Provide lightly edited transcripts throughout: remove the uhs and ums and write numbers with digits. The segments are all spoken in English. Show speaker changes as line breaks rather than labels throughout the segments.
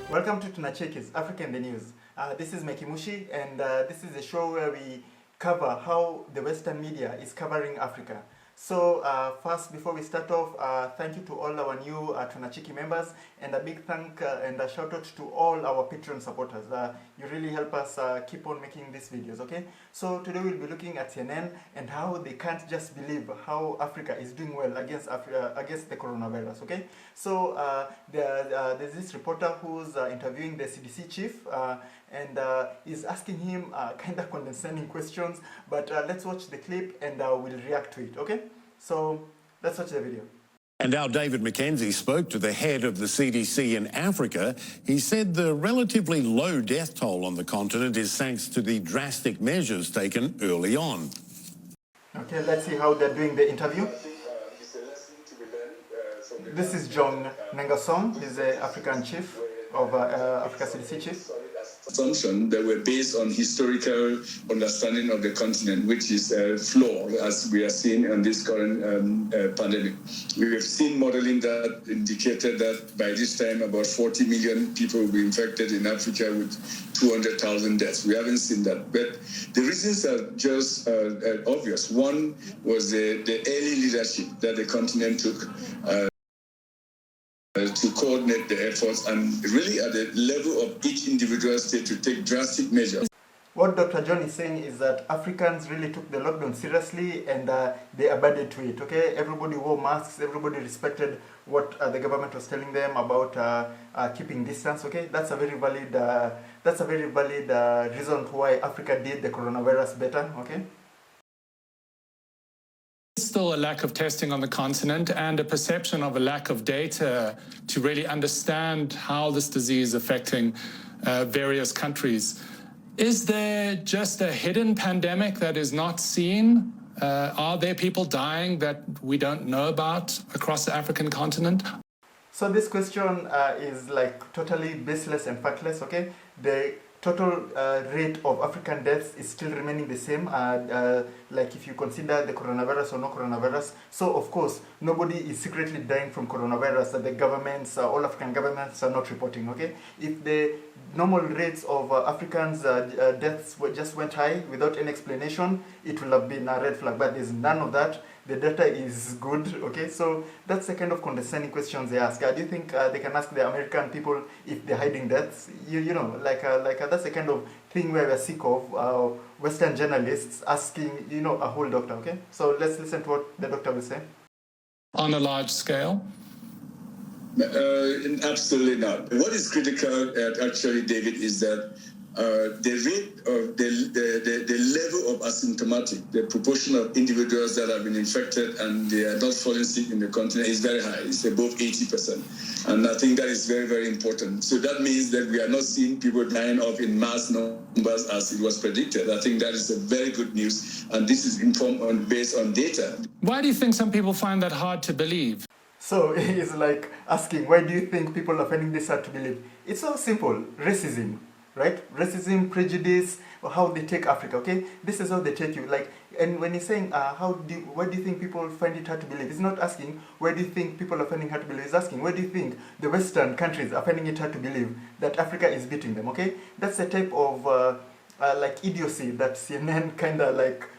Welcome to Tunachekis, Africa in the News. This is Mekimushi, and this is a show where we cover how the Western media is covering Africa. So first, before we start off, thank you to all our new Tunachiki members, and a big thank and a shout out to all our Patreon supporters. You really help us keep on making these videos, okay? So today we'll be looking at CNN and how they can't just believe how Africa is doing well against the coronavirus, okay? So there's this reporter who's interviewing the CDC chief, and is asking him kind of condescending questions, but let's watch the clip and we'll react to it, okay? So let's watch the video.
And our David McKenzie spoke to the head of the CDC in Africa. He said the relatively low death toll on the continent is thanks to the drastic measures taken early on.
Okay, let's see how they're doing the interview. This is John Nengasong. He's the African chief of Africa CDC chief.
Assumption that were based on historical understanding of the continent, which is flawed, as we are seeing in this current pandemic. We have seen modeling that indicated that by this time about 40 million people will be infected in Africa with 200,000 deaths. We haven't seen that. But the reasons are just obvious. One was the early leadership that the continent took to coordinate the efforts and really at the level of each individual state to take drastic measures.
What Dr. John is saying is that Africans really took the lockdown seriously and they abided to it, okay? Everybody wore masks, everybody respected what the government was telling them about keeping distance, okay? That's a very valid reason why Africa did the coronavirus better, okay?
Still a lack of testing on the continent and a perception of a lack of data to really understand how this disease is affecting various countries. Is there just a hidden pandemic that is not seen? Are there people dying that we don't know about across the African continent?
So this question is like totally baseless and factless, okay? The total rate of African deaths is still remaining the same, like if you consider the coronavirus or no coronavirus. So of course, nobody is secretly dying from coronavirus that the governments, all African governments are not reporting, okay? If the normal rates of Africans' deaths just went high without any explanation, it will have been a red flag, but there's none of that. The data is good, okay? So that's the kind of condescending questions they ask. Do you think they can ask the American people if they're hiding deaths? You know, that's the kind of thing where we're sick of Western journalists asking, you know, a whole doctor, okay? So let's listen to what the doctor will say.
On a large scale?
Absolutely not. What is critical, actually, David, is that the rate of the level of asymptomatic, the proportion of individuals that have been infected and they are not falling sick in the continent is very high. It's above 80%. And I think that is very, very important. So that means that we are not seeing people dying off in mass numbers as it was predicted. I think that is a very good news. And this is informed based on data.
Why do you think some people find that hard to believe?
So it's like asking, why do you think people are finding this hard to believe? It's so simple. Racism. Right? Racism, prejudice, or how they take Africa, okay? This is how they take you. Like, and when he's saying, why do you think people find it hard to believe? He's not asking, why do you think people are finding it hard to believe? He's asking, why do you think the Western countries are finding it hard to believe that Africa is beating them, okay? That's the type of, like, idiocy that CNN kind of, like,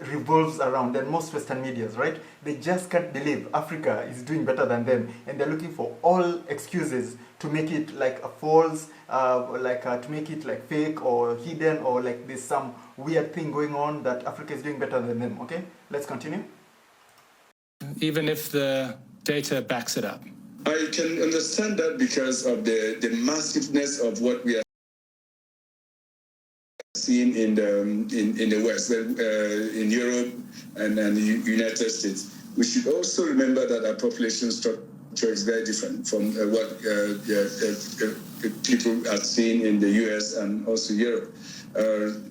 revolves around, and most Western medias, right? They just can't believe Africa is doing better than them, and they're looking for all excuses to make it like a false, to make it like fake or hidden, or like there's some weird thing going on that Africa is doing better than them, okay? Let's continue.
Even if the data backs it up.
I can understand that because of the massiveness of what we are seen in the West, in Europe and the United States. We should also remember that our population structure is very different from what people are seeing in the US and also Europe.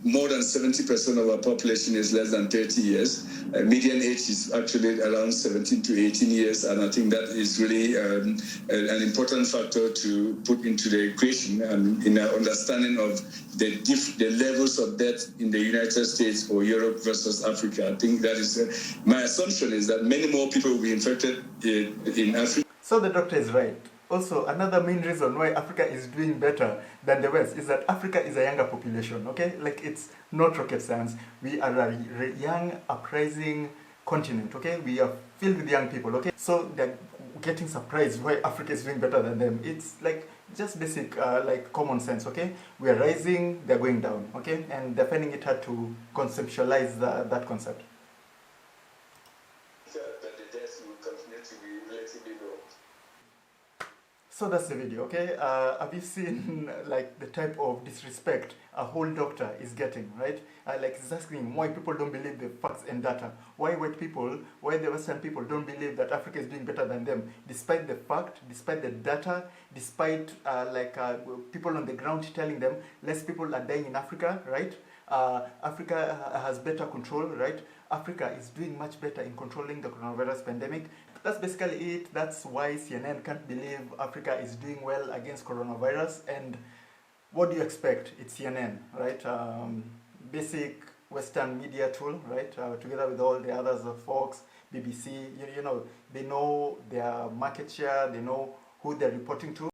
More than 70% of our population is less than 30 years. Median age is actually around 17 to 18 years, and I think that is really an important factor to put into the equation and in our understanding of the levels of death in the United States or Europe versus Africa. I think that is my assumption is that many more people will be infected in Africa.
So the doctor is right. Also, another main reason why Africa is doing better than the West is that Africa is a younger population, okay? Like, it's not rocket science. We are a young, uprising continent, okay? We are filled with young people, okay? So they're getting surprised why Africa is doing better than them. It's like just basic, like common sense, okay? We are rising, they're going down, okay? And they're finding it hard to conceptualize that concept.
That the deaths will continue to be relatively low.
So that's the video, okay? Have you seen like the type of disrespect a whole doctor is getting, right? Like, it's asking why people don't believe the facts and data. Why white people, why the Western people don't believe that Africa is doing better than them, despite the fact, despite the data, despite people on the ground telling them less people are dying in Africa, right? Africa has better control, right? Africa is doing much better in controlling the coronavirus pandemic. That's basically it. That's why CNN can't believe Africa is doing well against coronavirus. And what do you expect? It's CNN, right? Basic Western media tool, right? Together with all the others, Fox, BBC, you know, they know their market share, they know who they're reporting to.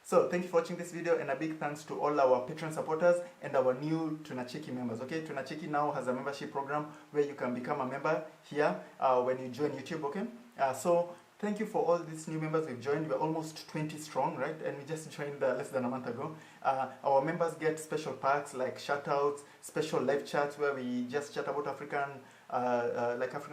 So thank you for watching this video, and a big thanks to all our Patreon supporters and our new Tunacheki members. Okay, Tunacheki now has a membership program where you can become a member here when you join YouTube. Okay, so thank you for all these new members we've joined. We're almost 20 strong, right? And we just joined less than a month ago. Our members get special perks like shoutouts, special live chats where we just chat about African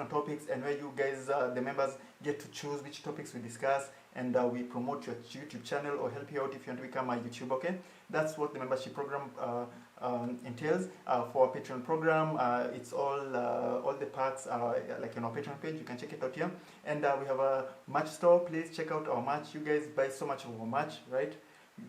topics, and where you guys, the members, get to choose which topics we discuss, and we promote your YouTube channel or help you out if you want to become a YouTuber, okay? That's what the membership program entails. For our Patreon program, it's all the perks are like on our Patreon page. You can check it out here. And we have a merch store. Please check out our merch. You guys buy so much of our merch, right?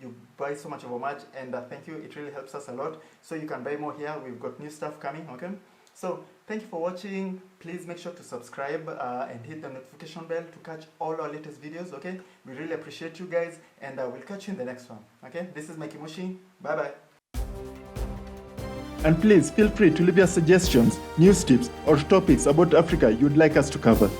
You buy so much of our merch, and thank you. It really helps us a lot. So you can buy more here. We've got new stuff coming, okay? So thank you for watching. Please make sure to subscribe and hit the notification bell to catch all our latest videos, okay? We really appreciate you guys, and we'll catch you in the next one, okay? This is Mikey Mushi. Bye-bye. And please feel free to leave your suggestions, news tips, or topics about Africa you'd like us to cover.